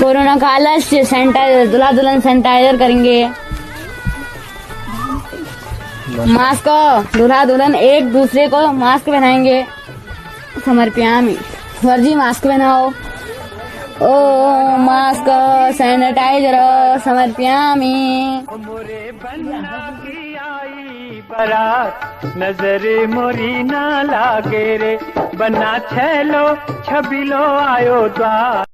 Corona काल sanitiser, दूल्हा दुल्हन सैनिटाइजर करेंगे। मास्क, दूल्हा दुल्हन एक दूसरे को मास्क पहनाएंगे। समर्पयामि। फर्जी मास्क पहनाओ। ओ मास्क सैनिटाइजर समर्पयामि। बारात नजरे मोरी ना लागे रे, बना छेलो छबिलो आयो द्वार।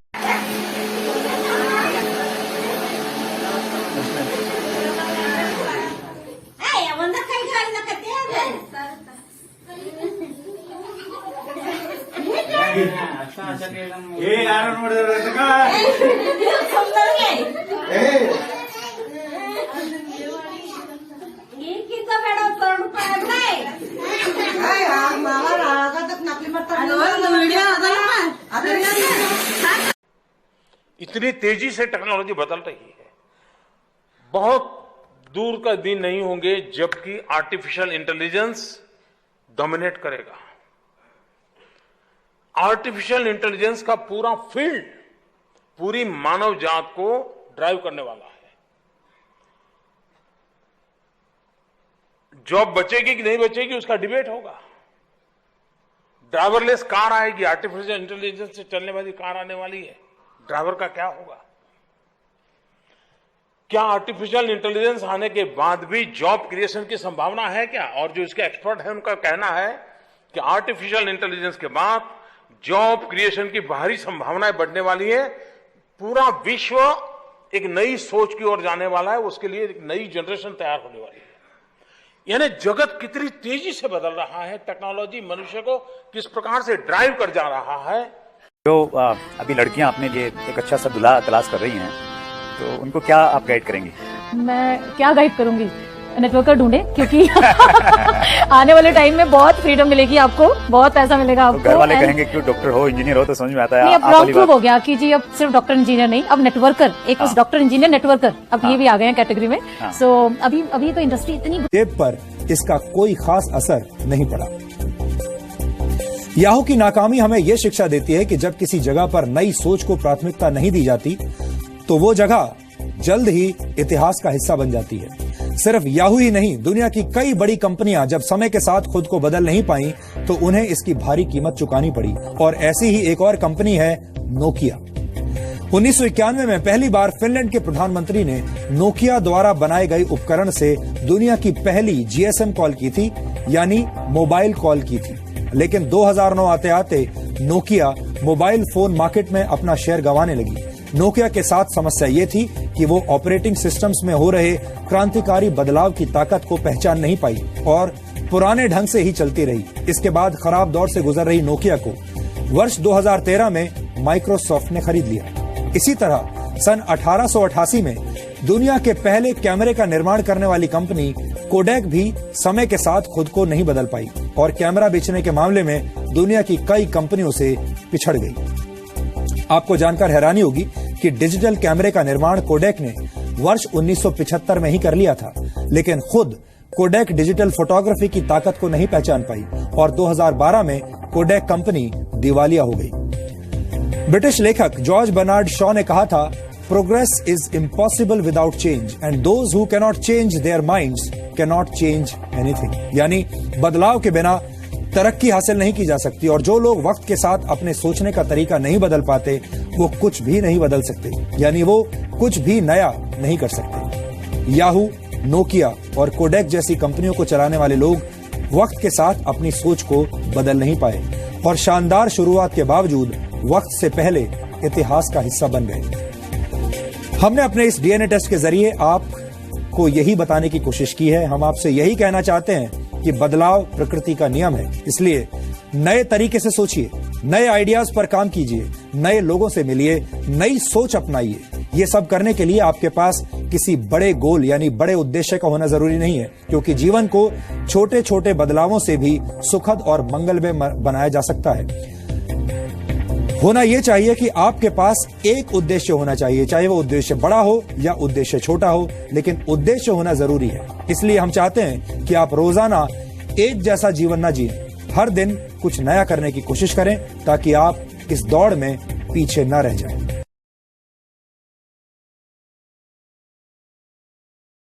इतनी तेजी से टेक्नोलॉजी बदल रही है, बहुत दूर का दिन नहीं होंगे जबकि आर्टिफिशियल इंटेलिजेंस डोमिनेट करेगा। आर्टिफिशियल इंटेलिजेंस का पूरा फील्ड पूरी मानव जात को ड्राइव करने वाला है। जॉब बचेगी कि नहीं बचेगी उसका डिबेट होगा। ड्राइवरलेस कार आएगी, आर्टिफिशियल इंटेलिजेंस से चलने वाली कार आने वाली है, ड्राइवर का क्या होगा? क्या आर्टिफिशियल इंटेलिजेंस आने के बाद भी जॉब क्रिएशन की संभावना है क्या? और जो इसके एक्सपर्ट हैं उनका कहना है कि आर्टिफिशियल इंटेलिजेंस के बाद जॉब क्रिएशन की बाहरी संभावनाएं बढ़ने वाली है। पूरा विश्व एक नई सोच की ओर जाने वाला है, उसके लिए एक नई जनरेशन तैयार होने वाली है। यानी जगत कितनी तेजी से बदल रहा है, टेक्नोलॉजी मनुष्य को किस प्रकार से ड्राइव कर जा रहा है। जो अभी लड़कियां अपने लिए एक अच्छा सा दूल्हा तलाश कर रही हैं, तो उनको क्या आप गाइड करेंगी? मैं क्या गाइड करूंगी? नेटवर्कर ढूंढे, क्योंकि आने वाले टाइम में बहुत फ्रीडम मिलेगी आपको, बहुत पैसा मिलेगा आपको। घर वाले कहेंगे क्यों डॉक्टर हो इंजीनियर हो, तो समझ में आता है। नहीं, अब रॉन्ग प्रूव हो गया कि जी अब सिर्फ डॉक्टर इंजीनियर नहीं, अब नेटवर्कर, एक उस डॉक्टर इंजीनियर नेटवर्कर, अब ये भी आ गए हैं कैटेगरी में। सो अभी तो इंडस्ट्री इतनी टेप पर इसका कोई खास असर नहीं पड़ा। याहू की नाकामी हमें यह शिक्षा देती है कि जब किसी जगह पर नई सोच को प्राथमिकता नहीं दी जाती तो वो जगह जल्द ही इतिहास का हिस्सा बन जाती है। सिर्फ याहू ही नहीं, दुनिया की कई बड़ी कंपनियां जब समय के साथ खुद को बदल नहीं पाई तो उन्हें इसकी भारी कीमत चुकानी पड़ी। और ऐसी ही एक और कंपनी है नोकिया। 1991 में पहली बार फिनलैंड के प्रधानमंत्री ने नोकिया द्वारा बनाए गए उपकरण से दुनिया की पहली जीएसएम कॉल की थी, यानी मोबाइल कॉल की थी। लेकिन 2009 आते आते नोकिया मोबाइल फोन मार्केट में अपना शेयर गंवाने लगी। नोकिया के साथ समस्या ये थी कि वो ऑपरेटिंग सिस्टम्स में हो रहे क्रांतिकारी बदलाव की ताकत को पहचान नहीं पाई और पुराने ढंग से ही चलती रही। इसके बाद खराब दौर से गुजर रही नोकिया को वर्ष 2013 में माइक्रोसॉफ्ट ने खरीद लिया। इसी तरह सन 1888 में दुनिया के पहले कैमरे का निर्माण करने वाली कंपनी कोडेक भी समय के साथ खुद को नहीं बदल पाई और कैमरा बेचने के मामले में दुनिया की कई कंपनियों से पिछड़ गई। आपको जानकर हैरानी होगी कि डिजिटल कैमरे का निर्माण कोडेक ने वर्ष 1975 में ही कर लिया था, लेकिन खुद कोडेक डिजिटल फोटोग्राफी की ताकत को नहीं पहचान पाई और 2012 में कोडेक कंपनी दिवालिया हो गई। ब्रिटिश लेखक जॉर्ज बर्नार्ड शॉ ने कहा था, progress is impossible without change and those who cannot change their minds cannot change anything. यानी बदलाव के बिना तरक्की हासिल नहीं की जा सकती और जो लोग वक्त के साथ अपने सोचने का तरीका नहीं बदल पाते वो कुछ भी नहीं बदल सकते, यानी वो कुछ भी नया नहीं कर सकते। याहू, नोकिया और कोडेक जैसी कंपनियों को चलाने वाले लोग वक्त के साथ अपनी सोच को बदल नहीं पाए और शानदार शुरुआत के बावजूद वक्त से पहले इतिहास का हिस्सा बन गए। हमने अपने इस डीएनए टेस्ट के जरिए आपको यही बताने की कोशिश की है। हम आपसे यही कहना चाहते हैं कि बदलाव प्रकृति का नियम है, इसलिए नए तरीके से सोचिए, नए आइडियाज पर काम कीजिए, नए लोगों से मिलिए, नई सोच अपनाइए। ये सब करने के लिए आपके पास किसी बड़े गोल यानी बड़े उद्देश्य का होना जरूरी नहीं है, क्योंकि जीवन को छोटे छोटे बदलावों से भी सुखद और मंगलमय बनाया जा सकता है। होना यह चाहिए कि आपके पास एक उद्देश्य होना चाहिए, चाहे वो उद्देश्य बड़ा हो या उद्देश्य छोटा हो, लेकिन उद्देश्य होना जरूरी है। इसलिए हम चाहते हैं कि आप रोजाना एक जैसा जीवन न जिएं, हर दिन कुछ नया करने की कोशिश करें ताकि आप इस दौड़ में पीछे न रह जाएं।